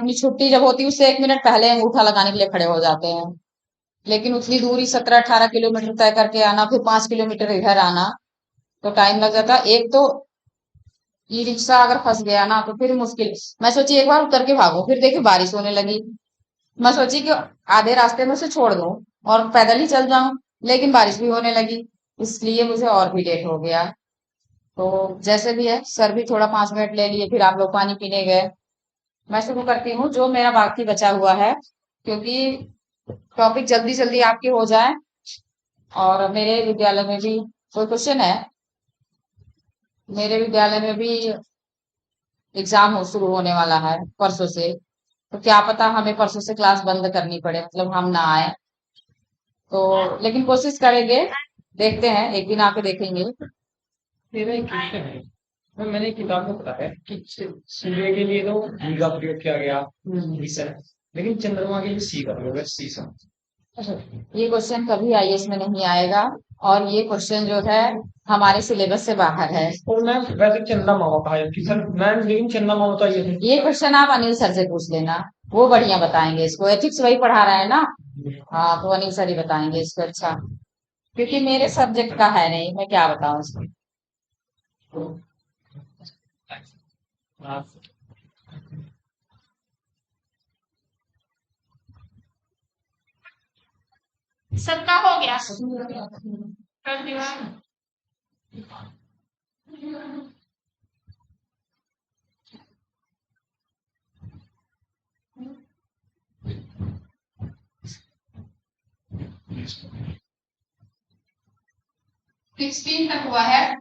अपनी छुट्टी जब होती है उससे 1 मिनट पहले अंगूठा लगाने के लिए खड़े हो जाते हैं। लेकिन उतनी दूरी 17-18 किलोमीटर तय करके आना, फिर 5 किलोमीटर इधर आना, तो टाइम लग जाता। एक तो ई रिक्शा अगर फंस गया ना तो फिर मुश्किल। मैं सोची एक बार उतर के भागो, फिर देखी बारिश होने लगी। मैं सोची कि आधे रास्ते में से छोड़ दूं और पैदल ही चल जाऊं, लेकिन बारिश भी होने लगी, इसलिए मुझे और भी लेट हो गया। तो जैसे भी है, सर भी थोड़ा 5 मिनट ले लिए, फिर आप लोग पानी पीने गए। मैं शुरू करती हूँ जो मेरा बाकी बचा हुआ है, क्योंकि टॉपिक जल्दी जल्दी आपके हो जाए। और मेरे विद्यालय में भी कोई क्वेश्चन है, मेरे विद्यालय में भी एग्जाम हो शुरू होने वाला है परसों से। तो क्या पता हमें परसों से क्लास बंद करनी पड़े, मतलब हम ना आए तो। लेकिन कोशिश करेंगे, देखते हैं, एक दिन आके देखेंगे। मेरा एक क्वेश्चन है। मैंने एक किताब में पढ़ा है कि सूर्य के लिए तो घी का प्रयोग किया गया, घी है, लेकिन चंद्रमा के लिए सी का प्रयोग है, सीसम। अच्छा, ये क्वेश्चन कभी आईएएस में नहीं आएगा, और ये क्वेश्चन जो है हमारे सिलेबस से बाहर है। और मैम वैसे चंदा मामा कहा है कि सर मैम, लेकिन चंदा मामा तो ये ये क्वेश्चन आप अनिल सर से पूछ लेना, वो बढ़िया बताएंगे इसको, एथिक्स वही पढ़ा रहा है ना। हाँ, तो अनिल सर ही बताएंगे इसको अच्छा, क्योंकि मेरे सब्जेक्ट का है नहीं, मैं क्या बताऊं इसको। सबका हो गया कर दिया। 16 तक हुआ है,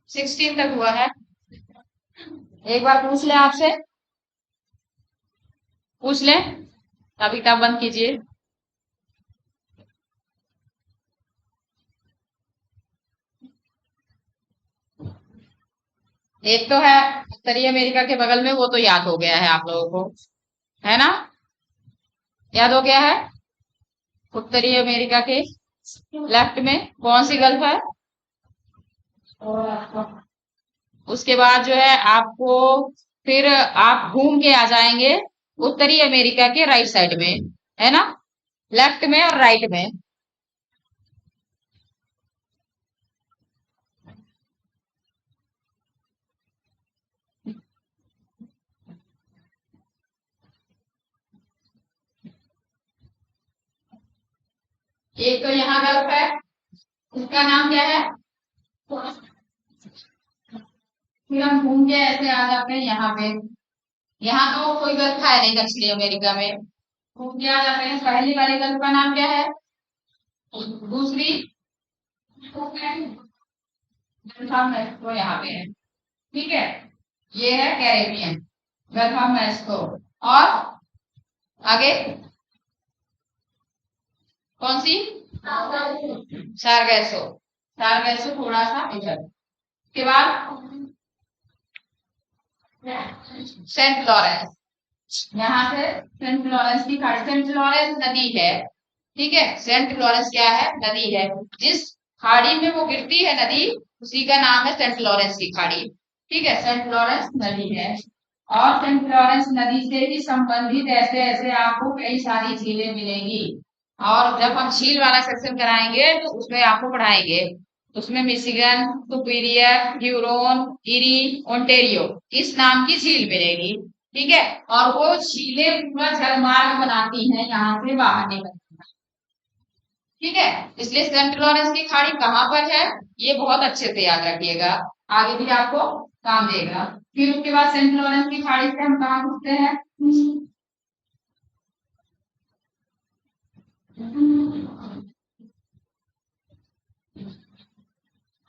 16 तक हुआ है। एक बार पूछ ले, आपसे पूछ ले, अभी किताब बंद कीजिए। एक तो है उत्तरी अमेरिका के बगल में, वो तो याद हो गया है आप लोगों को, है ना, याद हो गया है। उत्तरी अमेरिका के लेफ्ट में कौन सी गल्फ है। उसके बाद जो है आपको, फिर आप घूम के आ जाएंगे उत्तरी अमेरिका के राइट साइड में, है ना, लेफ्ट में और राइट में। एक तो यहाँ गल्फ है, उसका नाम क्या है। फिर हम घूम के ऐसे आ जाते हैं यहाँ पे। यहाँ तो कोई गल्फ है नहीं दक्षिणी अमेरिका में, घूम के आ जाते हैं। पहली वाली गल्फ का नाम क्या है, दूसरी मेक्सिको यहाँ पे है, ठीक है। ये है कैरेबियन, गल्फ ऑफ मेक्सिको। और आगे कौन सी, सारगैसो, सारगैसो थोड़ा सा इधर। उसके बाद सेंट लॉरेंस, यहाँ से सेंट लॉरेंस की खाड़ी, सेंट लॉरेंस नदी है, ठीक है। सेंट लॉरेंस क्या है, नदी है। जिस खाड़ी में वो गिरती है नदी, उसी का नाम है सेंट लॉरेंस की खाड़ी, ठीक है। सेंट लॉरेंस नदी है। और सेंट लॉरेंस नदी से ही संबंधित ऐसे ऐसे आपको कई सारी झीलें मिलेंगी। और जब हम झील वाला सेक्शन कराएंगे तो उसमें आपको पढ़ाएंगे, उसमें Michigan, superior, Huron, eri, Ontario इस नाम की झील मिलेगी, ठीक है। और वो झीलें पूरा जलमार्ग बनाती हैं यहाँ से बाहर निकलती हैं, ठीक है। इसलिए सेंट लॉरेंस की खाड़ी कहाँ पर है, ये बहुत अच्छे से याद रखिएगा, आगे भी आपको काम देगा। फिर उसके बाद सेंट लॉरेंस की खाड़ी से हम कहाँ पूछते हैं,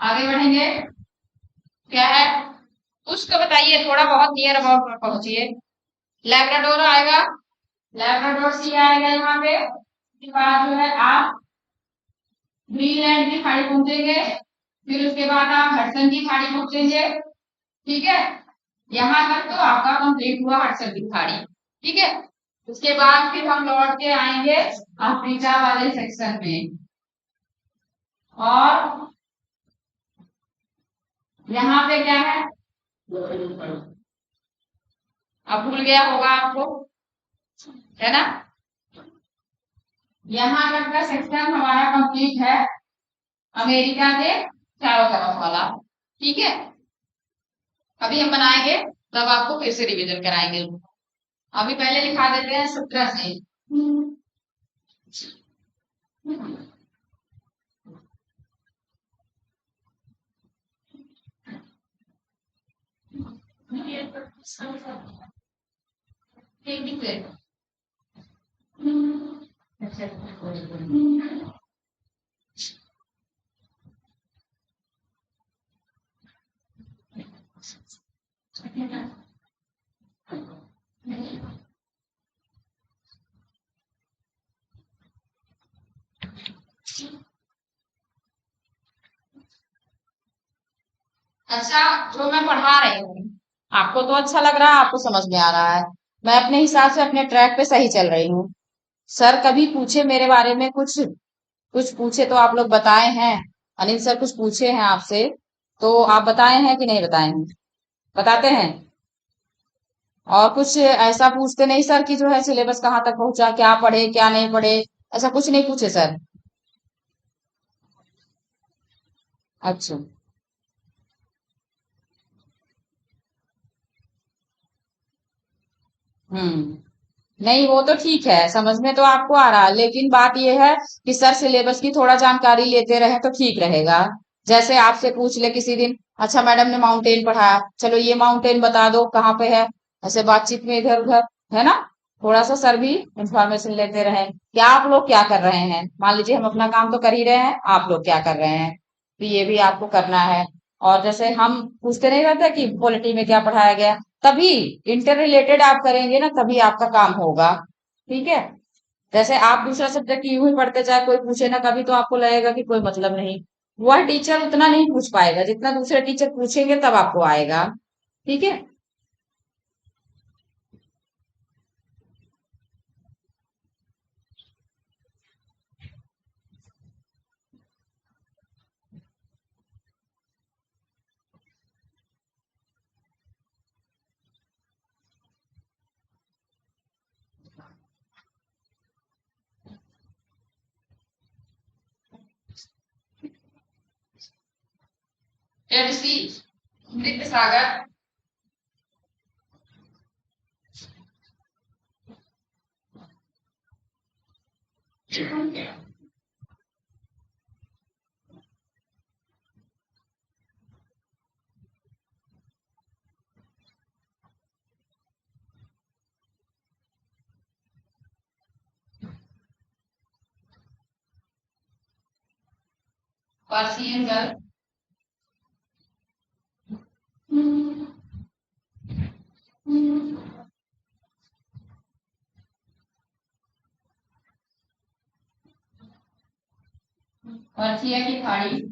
आगे बढ़ेंगे। क्या है, उसको बताइए, थोड़ा बहुत नियर अबाउट पर पहुंचिए। लैब्राडोर आएगा, लैब्राडोर सी आएगा यहाँ पे। उसके बाद जो है आप ग्रीनलैंड की खाड़ी पहुंचेंगे, फिर उसके बाद आप हडसन की खाड़ी पहुंचेंगे, ठीक है। यहाँ तक तो आपका कंप्लीट हुआ हडसन की खाड़ी, ठीक है। उसके बाद फिर हम लौट के आएंगे अफ्रीका वाले सेक्शन में। और यहाँ पे क्या है, अब भूल गया होगा आपको, है ना। यहाँ तक का सेक्शन हमारा कंप्लीट है, अमेरिका के चारों तरफ वाला। ठीक है, अभी हम बनाएंगे तब आपको फिर से रिवीजन कराएंगे। अभी पहले लिखा देते हैं 17 से। अच्छा, जो मैं पढ़ा रही हूँ आपको तो अच्छा लग रहा है, आपको समझ में आ रहा है, मैं अपने हिसाब से अपने ट्रैक पे सही चल रही हूँ। सर कभी पूछे मेरे बारे में कुछ, कुछ पूछे तो आप लोग बताए हैं, अनिल सर कुछ पूछे हैं आपसे तो आप बताए हैं कि नहीं बताए हैं? बताते हैं। और कुछ ऐसा पूछते नहीं सर कि जो है सिलेबस कहाँ तक पहुंचा, क्या पढ़े क्या नहीं पढ़े, ऐसा कुछ नहीं पूछे सर? अच्छा। नहीं वो तो ठीक है, समझ में तो आपको आ रहा है, लेकिन बात यह है कि सर सिलेबस की थोड़ा जानकारी लेते रहे तो ठीक रहेगा। जैसे आपसे पूछ ले किसी दिन, अच्छा मैडम ने माउंटेन पढ़ाया, चलो ये माउंटेन बता दो कहाँ पे है, ऐसे बातचीत में इधर उधर, है ना। थोड़ा सा सर भी इंफॉर्मेशन लेते रहे कि आप लोग क्या कर रहे हैं, मान लीजिए हम अपना काम तो कर ही रहे हैं, आप लोग क्या कर रहे हैं, तो ये भी आपको करना है। और जैसे हम पूछते नहीं रहते कि पॉलिटी में क्या पढ़ाया गया, तभी इंटर रिलेटेड आप करेंगे ना, तभी आपका काम होगा। ठीक है, जैसे आप दूसरा सब्जेक्ट यूं ही पढ़ते जाए, कोई पूछे ना कभी, तो आपको लगेगा कि कोई मतलब नहीं, वह टीचर उतना नहीं पूछ पाएगा जितना दूसरे टीचर पूछेंगे तब आपको आएगा। ठीक है। सी नृत्य सागर। Persian girl. पर्सिया की खाड़ी।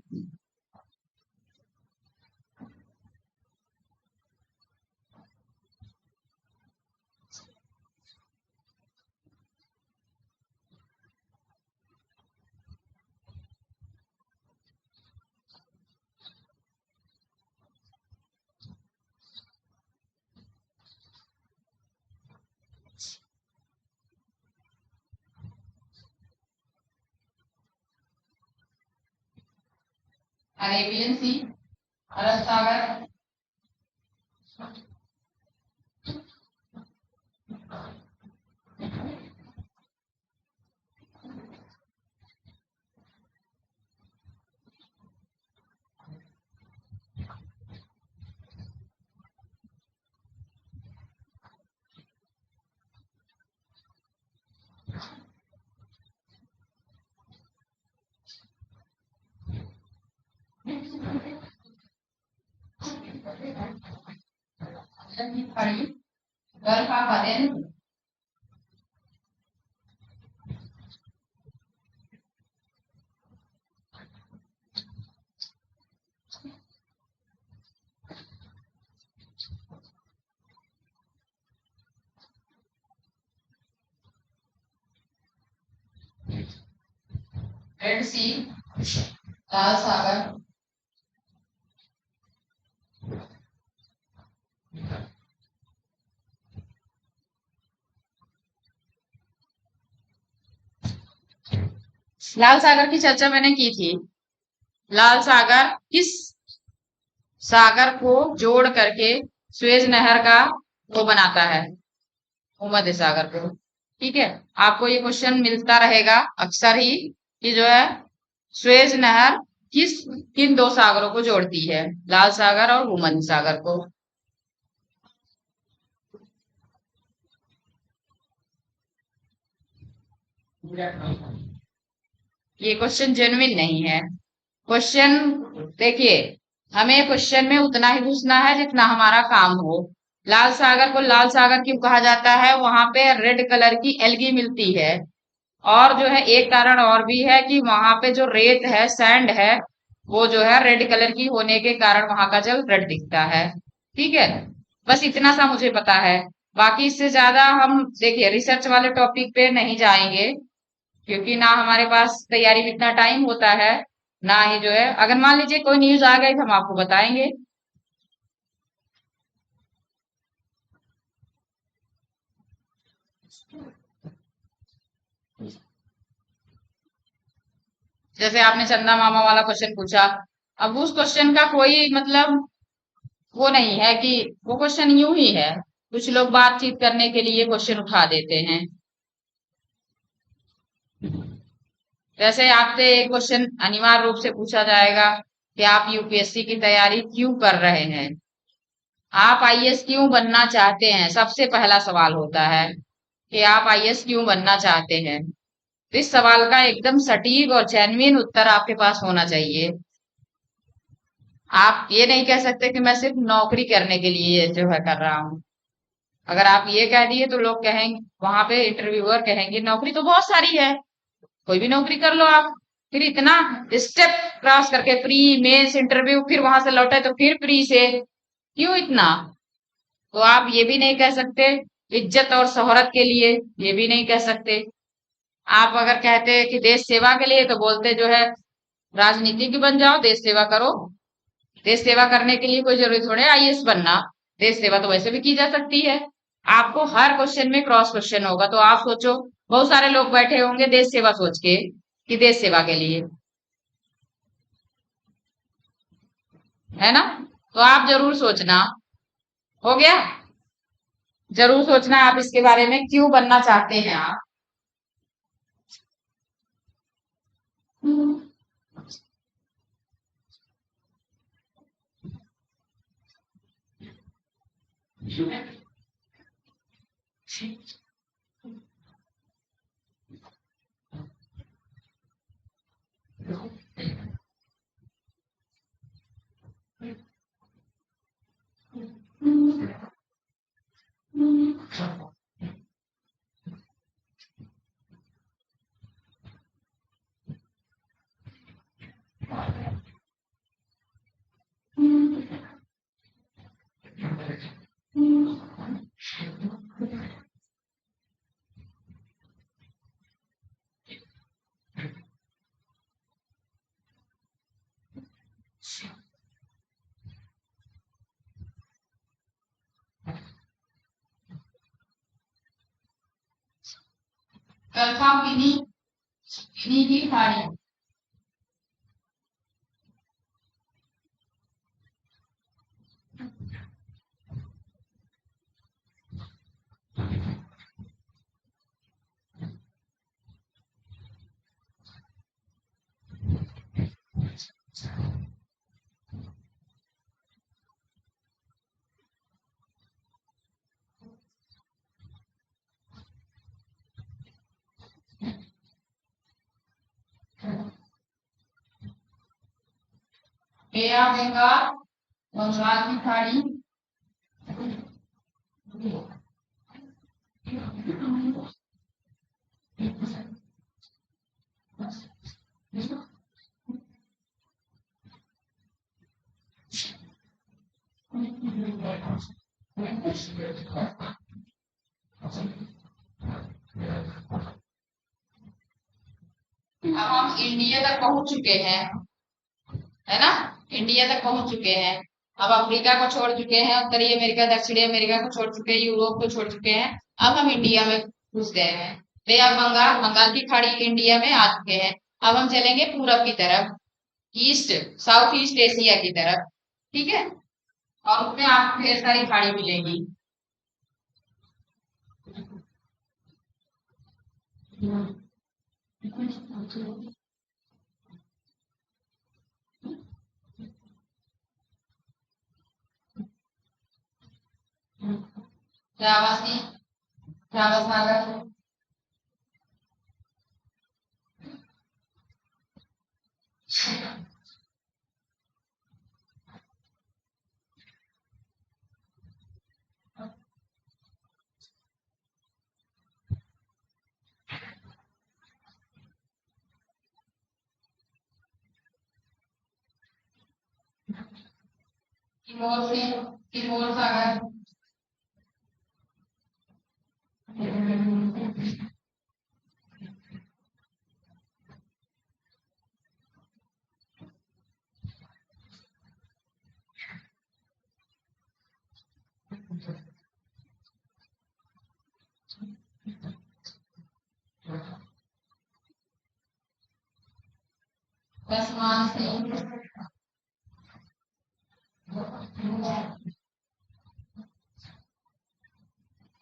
Arabian sea. अरब सागर। की खाड़ी। Gulf of Aden. Red sea. लाल सागर। लाल सागर की चर्चा मैंने की थी। लाल सागर किस सागर को जोड़ करके सुएज नहर का वो बनाता है, भूमध्य सागर को। ठीक है, आपको ये क्वेश्चन मिलता रहेगा अक्सर ही कि जो है सुएज नहर किन दो सागरों को जोड़ती है, लाल सागर और भूमध्य सागर को। ये क्वेश्चन जेन्युइन नहीं है। क्वेश्चन देखिए, हमें क्वेश्चन में उतना ही घुसना है जितना हमारा काम हो। लाल सागर को लाल सागर क्यों कहा जाता है? वहां पे रेड कलर की एल्गी मिलती है। और जो है एक कारण और भी है कि वहां पे जो रेत है, सैंड है, वो जो है रेड कलर की होने के कारण वहां का जल रेड दिखता है। ठीक है, बस इतना सा मुझे पता है। बाकी इससे ज्यादा हम देखिए रिसर्च वाले टॉपिक पे नहीं जाएंगे, क्योंकि ना हमारे पास तैयारी में इतना टाइम होता है, ना ही जो है अगर मान लीजिए कोई न्यूज आ गई तो हम आपको बताएंगे। जैसे आपने चंदा मामा वाला क्वेश्चन पूछा, अब उस क्वेश्चन का कोई मतलब वो नहीं है कि वो क्वेश्चन यूं ही है, कुछ लोग बातचीत करने के लिए क्वेश्चन उठा देते हैं। जैसे आपसे एक क्वेश्चन अनिवार्य रूप से पूछा जाएगा कि आप यूपीएससी की तैयारी क्यों कर रहे हैं, आप आईएएस क्यों बनना चाहते हैं, सबसे पहला सवाल होता है कि आप आईएएस क्यों बनना चाहते हैं। तो इस सवाल का एकदम सटीक और जेन्युइन उत्तर आपके पास होना चाहिए। आप ये नहीं कह सकते कि मैं सिर्फ नौकरी करने के लिए जो है कर रहा हूँ। अगर आप ये कह दिए तो लोग कहेंगे, वहां पे इंटरव्यूअर कहेंगे नौकरी तो बहुत सारी है, कोई भी नौकरी कर लो आप। फिर इतना स्टेप क्रॉस करके प्री मेंस इंटरव्यू, फिर वहां से लौटे तो फिर प्री से, क्यों इतना? तो आप ये भी नहीं कह सकते इज्जत और शोहरत के लिए, ये भी नहीं कह सकते। आप अगर कहते कि देश सेवा के लिए तो बोलते जो है राजनीति की बन जाओ, देश सेवा करो। देश सेवा करने के लिए कोई जरूरी थोड़े आईएएस बनना, देश सेवा तो वैसे भी की जा सकती है। आपको हर क्वेश्चन में क्रॉस क्वेश्चन होगा, तो आप सोचो बहुत सारे लोग बैठे होंगे देश सेवा सोच के कि देश सेवा के लिए, है ना? तो आप जरूर सोचना। हो गया, जरूर सोचना आप इसके बारे में क्यों बनना चाहते हैं आप। कल्पा किन्हीं की खाड़ी। बे ऑफ बंगाल, बंगाल की खाड़ी, अब हम इंडिया तक पहुंच चुके हैं, है ना? इंडिया तक पहुंच चुके हैं। अब अफ्रीका को छोड़ चुके हैं, उत्तरी अमेरिका दक्षिणी अमेरिका को छोड़ चुके हैं, यूरोप को छोड़ चुके हैं। अब हम इंडिया में घुस गए हैं। बे ऑफ बंगाल, बंगाल की खाड़ी इंडिया में आ चुके हैं। अब हम चलेंगे पूरब की तरफ, ईस्ट, साउथ ईस्ट एशिया की तरफ, ठीक है। और उसमें आपको ढेर सारी खाड़ी मिलेंगी। जावा सी, जावा सागर, तिमोर से, तिमोर सागर, तस्मान से,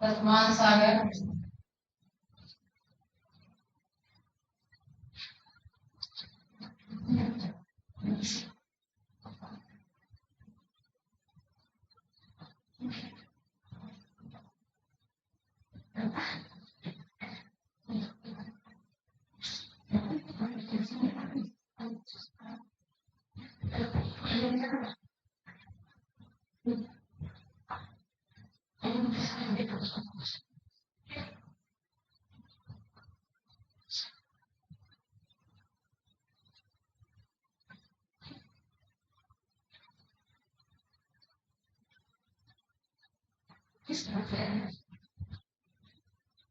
तस्मान सागर,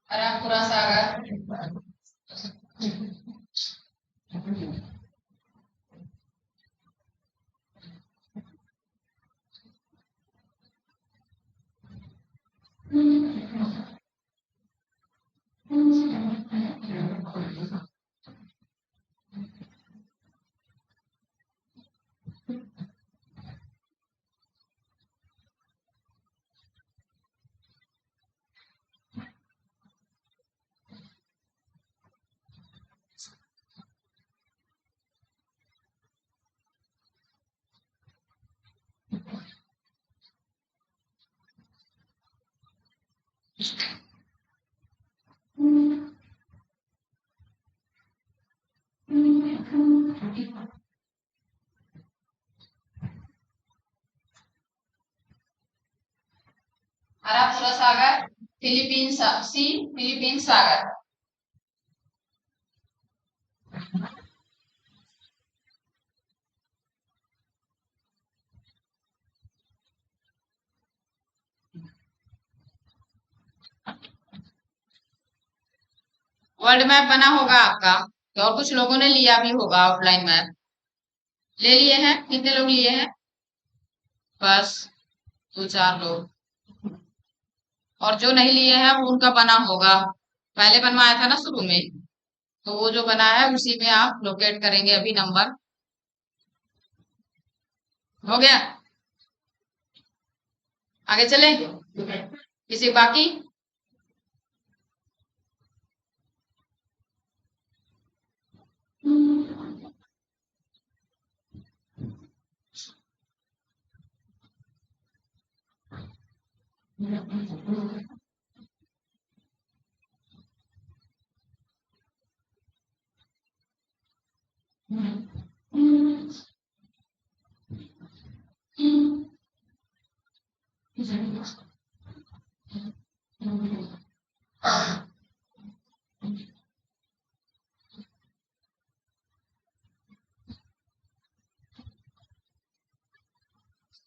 अरबपुरा सागर, अरबपुरा सागर, फिलीपींस सी, फिलीपींस सागर। वर्ल्ड मैप बना होगा आपका, तो और कुछ लोगों ने लिया भी होगा ऑफलाइन मैप। ले लिए हैं? कितने लोग लिए हैं? बस 2-4 लोग। और जो नहीं लिए हैं वो उनका बना होगा, पहले बनवाया था ना शुरू में, तो वो जो बना है उसी में आप लोकेट करेंगे अभी नंबर। हो गया? आगे चले? किसी बाकी?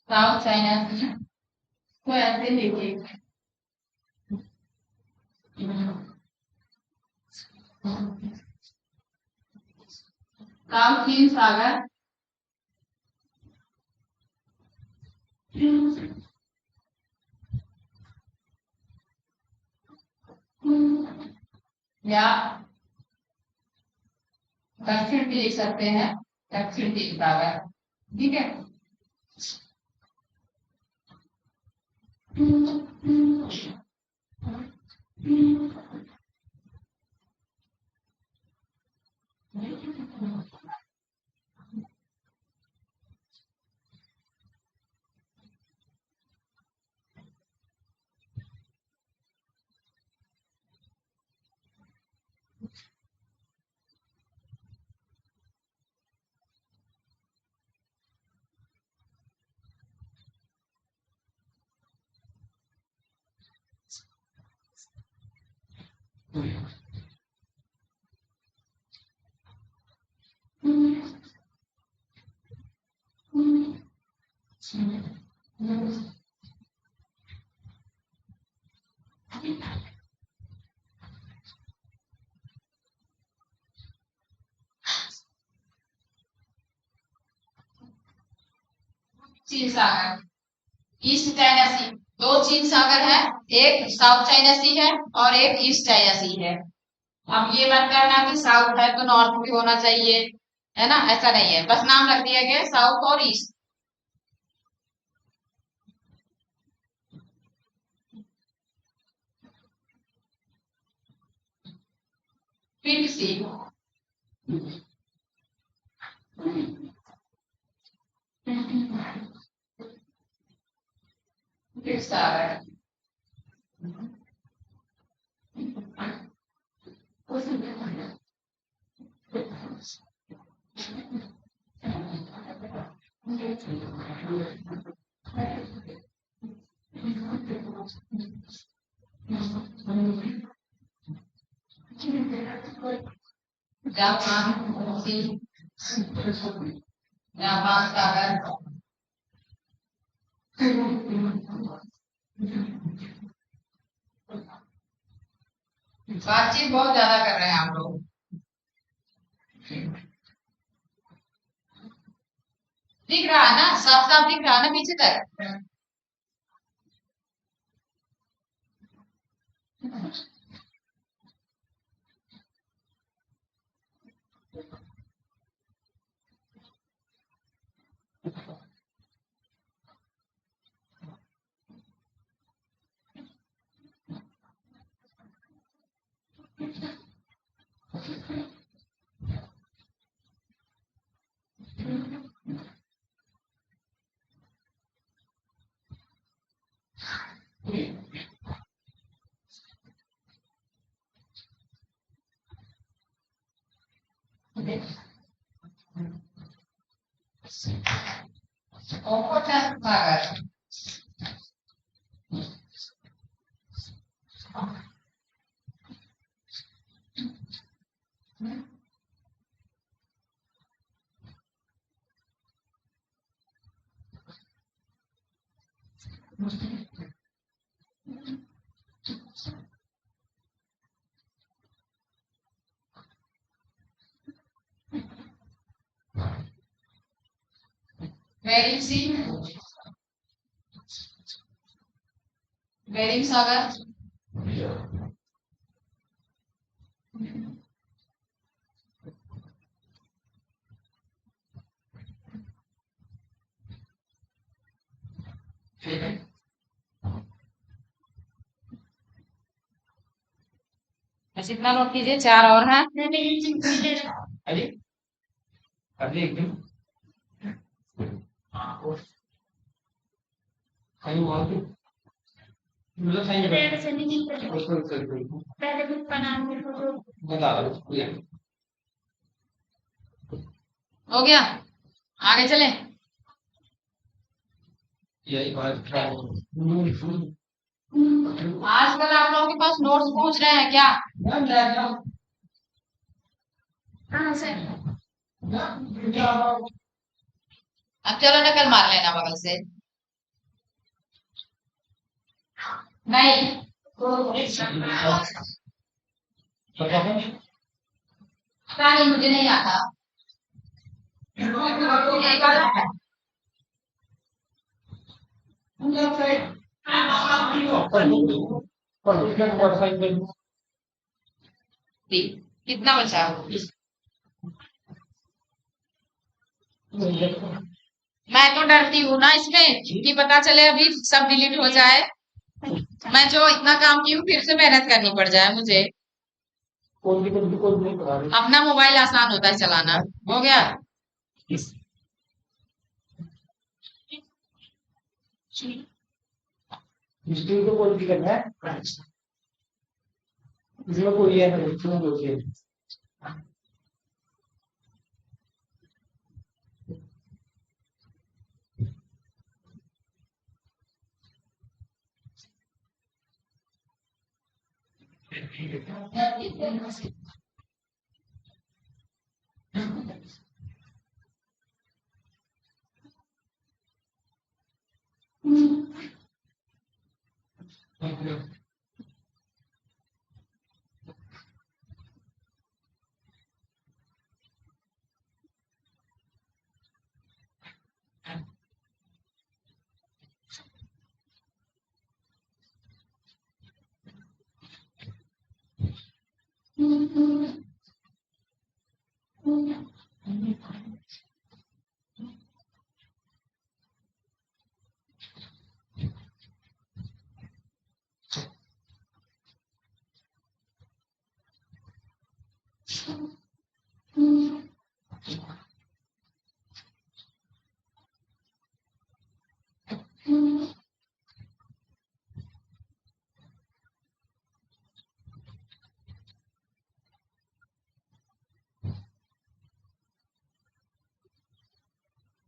साउथ चाइना सी, तो ऐसे लिखिए। साउथ चीन सागर, या दक्षिण भी लिख सकते हैं, दक्षिण तीन सागर। ठीक है। चीन सागर, ईस्ट चाइना सी, दो चीन सागर है, एक साउथ चाइना सी है और एक ईस्ट चाइना सी है। अब ये मत करना कि साउथ है तो नॉर्थ भी होना चाहिए, है ना, ऐसा नहीं है, बस नाम रख दिया गया साउथ और ईस्ट। फिर सी, फिर सागर, जापान सी, जापान सागर, बातचीत बहुत ज्यादा कर रहे हैं आप लोग। दिख रहा है ना, साफ साफ दिख रहा है ना पीछे तक। सागर, बेरिंग सी, बेरिंग सागर, बस इतना नोट कीजिए, चार और हैं। अरे अरे एकदम कहीं वहां पे मतलब सही बता रहा हूँ। हो गया, आगे चले। यही बात आजकल आप लोगों के पास नोट्स पूछ रहे हैं क्या? हाँ सर। अब चलो नकल मार लेना बगल से। नहीं, पता नहीं, मुझे नहीं आता। एक बार कितना बचा? मैं तो डरती हूँ ना इसमें कि पता चले अभी सब डिलीट हो जाए, मैं जो इतना काम की हूँ फिर से मेहनत करनी पड़ जाए मुझे। कोई भी कोई नहीं पढ़ा रही। अपना मोबाइल आसान होता है चलाना। हो गया। हिस्ट्री को कोई भी करना है, इसमें कोई है नहीं, इसमें कोई है।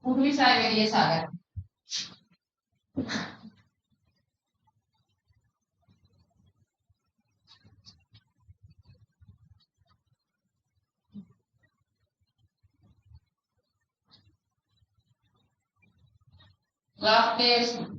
पूर्वी साइबेरिया सागर। Last test.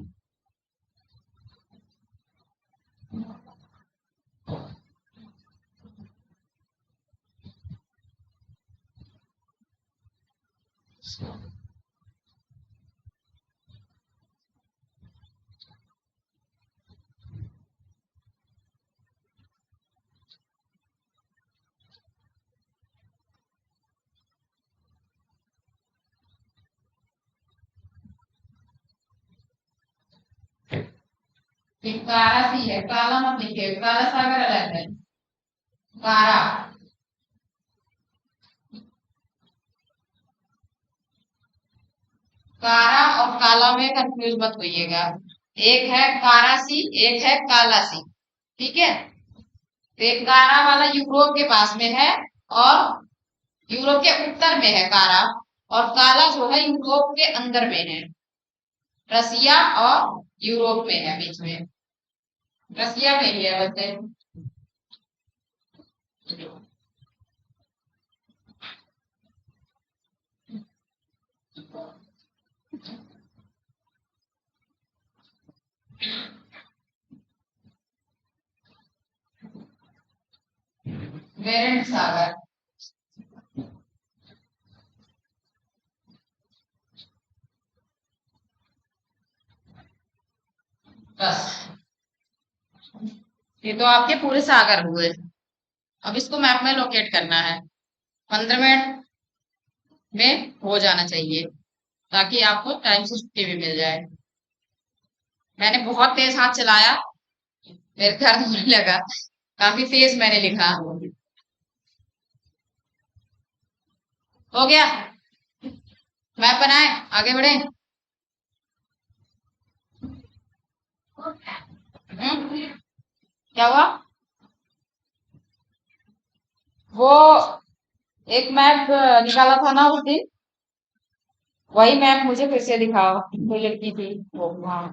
एक काला सी है, काला मत लिखिए, काला सागर अलग है। कारा। कारा और काला में कंफ्यूज मत होइएगा। एक है कारा सी, एक है काला सी। ठीक है। तो एक कारा वाला यूरोप के पास में है और यूरोप के उत्तर में है कारा, और काला जो है यूरोप के अंदर में है। रसिया और यूरोप में है, बीच में। रसिया में ही है वैसे। बेरेंट सागर। बस ये तो आपके पूरे सागर हुए। अब इसको मैप में लोकेट करना है। 15 मिनट में हो जाना चाहिए ताकि आपको टाइम से छुट्टी भी मिल जाए। मैंने बहुत तेज हाथ चलाया, मेरे दर्द होने लगा, काफी तेज मैंने लिखा। हो गया। मैप बनाए, आगे बढ़े। क्या हुआ? वो एक मैप निकाला था ना उस दिन, वही मैप मुझे फिर से दिखाओ। कोई लड़की थी वो वहां,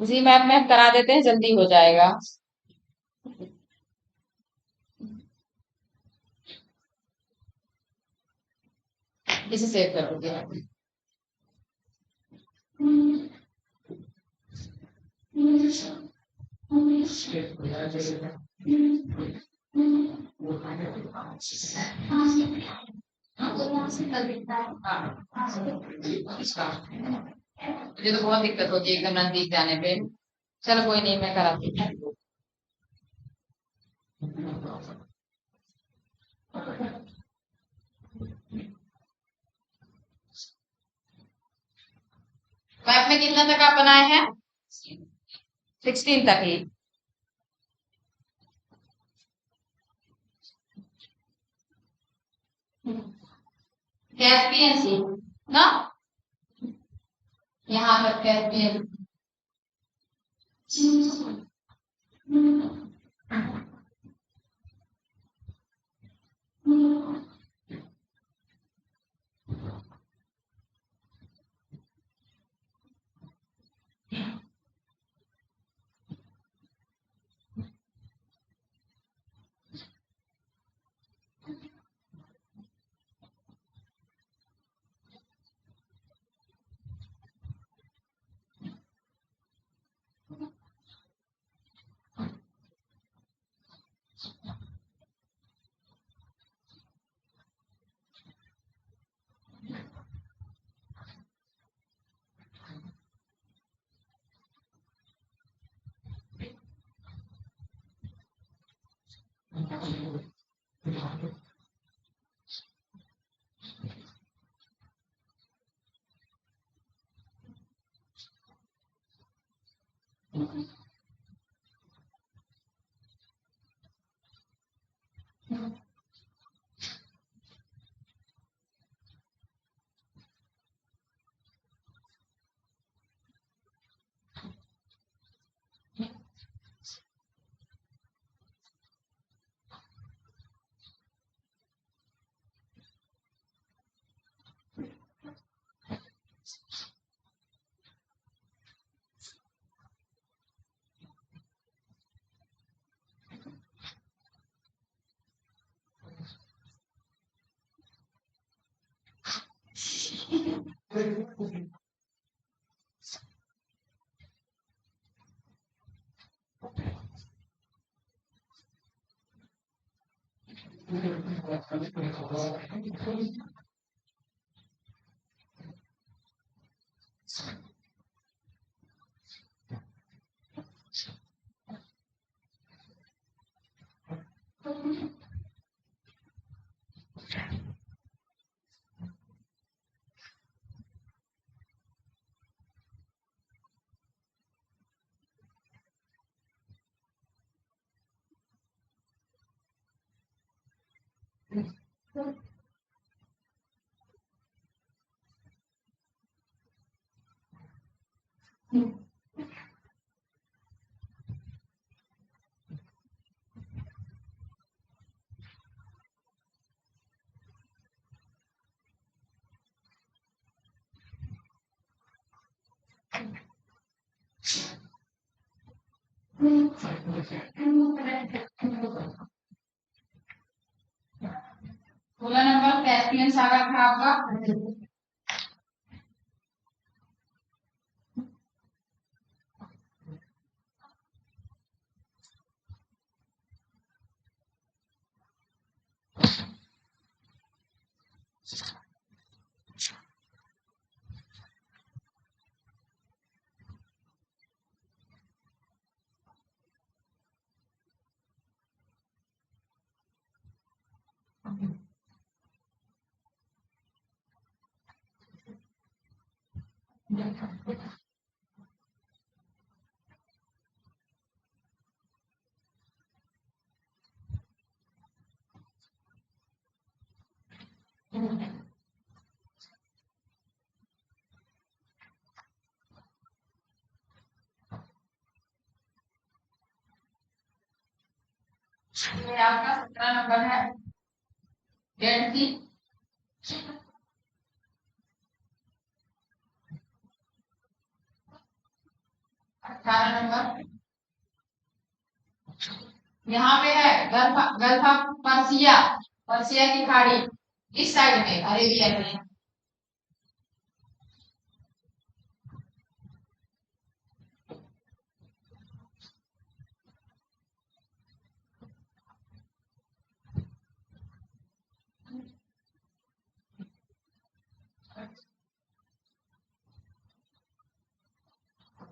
उसी मैप में हम करा देते हैं, जल्दी हो जाएगा। इसे सेव कर दोगे? मुझे तो बहुत दिक्कत होती है एकदम नजदीक जाने पे। चलो कोई नहीं, मैं कराती हूँ। मैप में कितना तक आप बनाए हैं? 16 तक ही। कैस्पियन सी ना, यहाँ पर कैस्पियन। सोलह नंबर कैस्पियन सागर था आपका। ये आपका 17 नंबर है। डेट की 18 नंबर। यहाँ पे है गल्फ ऑफ पर्सिया, पर्सिया की खाड़ी इस साइड में अरेबियन में।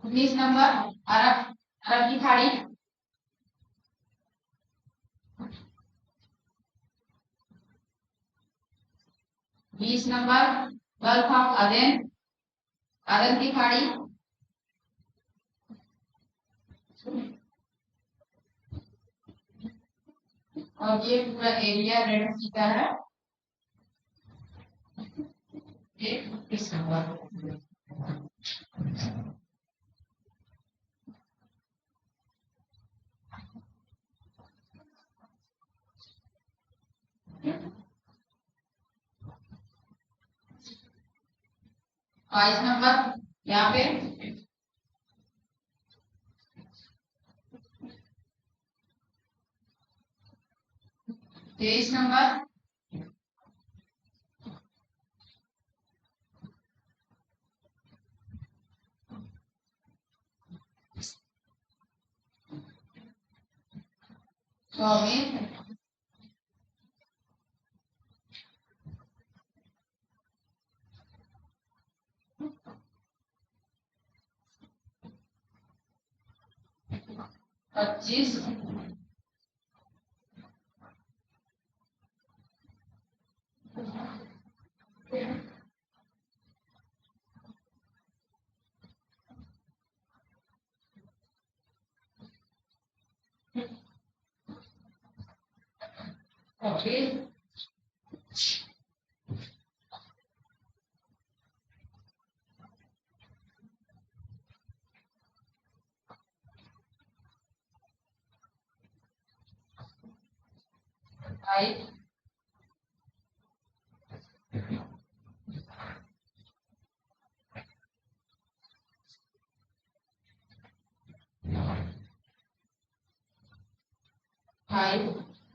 उन्नीस नंबर अरब अरब की खाड़ी। 20 नंबर गल्फ ऑफ अदेन, आदत की खाड़ी, और ये पूरा एरिया रेड सी का है। ये 30 नंबर। 22 नंबर यहाँ पे। 23 नंबर। चौबीस। 25। 26। 22। 28।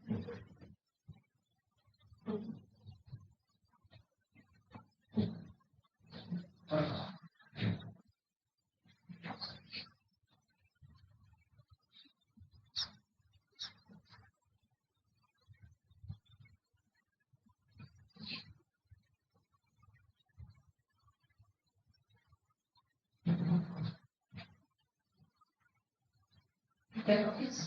33।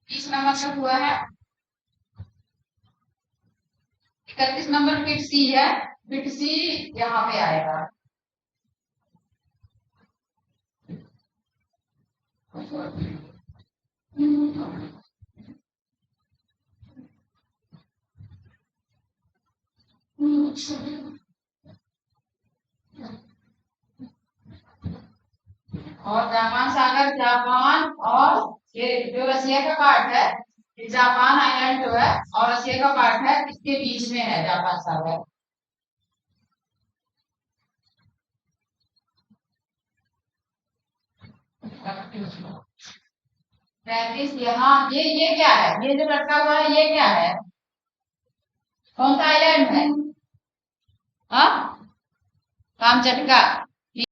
30 नंबर तक हुआ है। 31 नंबर फिट सी है। फिट सी यहाँ पे आएगा। और जापान सागर, जापान और ये जो रसिया का पार्ट है, ये जापान आइलैंड जो है और रसिया का पार्ट है, इसके बीच में है जापान सागर। 33 यहाँ। ये क्या है? ये जो लटका हुआ है ये क्या है? कौन सा आइलैंड है? हाँ, कामचटका।